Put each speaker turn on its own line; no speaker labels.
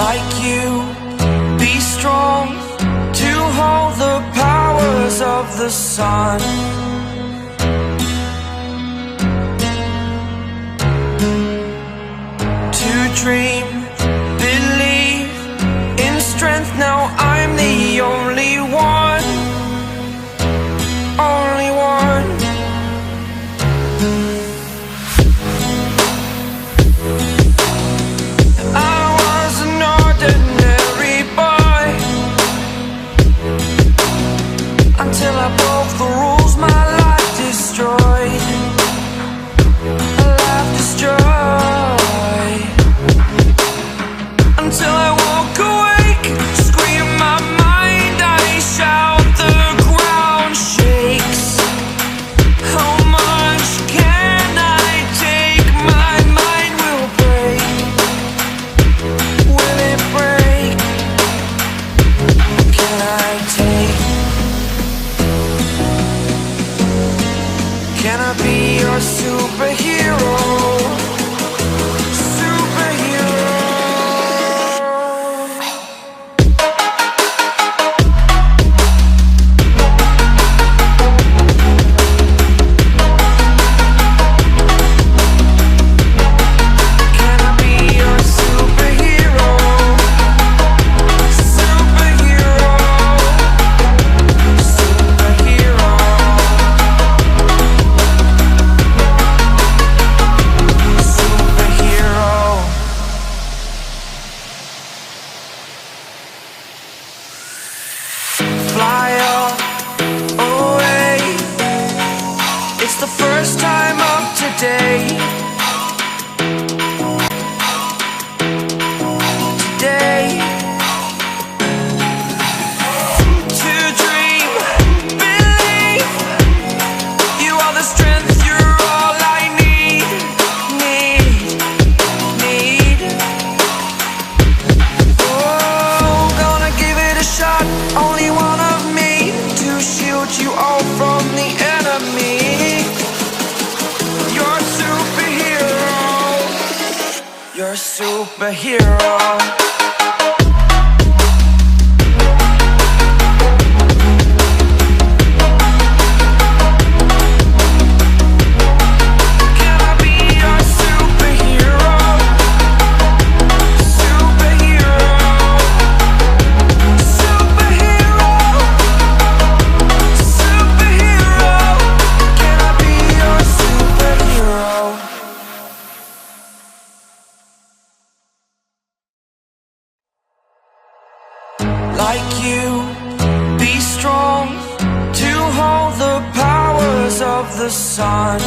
like you, be strong to hold the powers of the sun. To dream, believe in strength, now I'm the only one, only one. I was an ordinary boy until I broke the rules, my life destroyed, a life destroyed. Until I woke awake, scream my mind, I shout, the ground shakes. How much can I take? My mind will break. Will it break? Can I take? Can I be your superhero? Fly up, away. It's the first time of today. Today. To dream, believe. You are the strength, you're all I need. Oh, gonna give it a shot. Only one of me to shield you all from the enemy. You're a superhero. You're a superhero. Like you, be strong to hold the powers of the sun.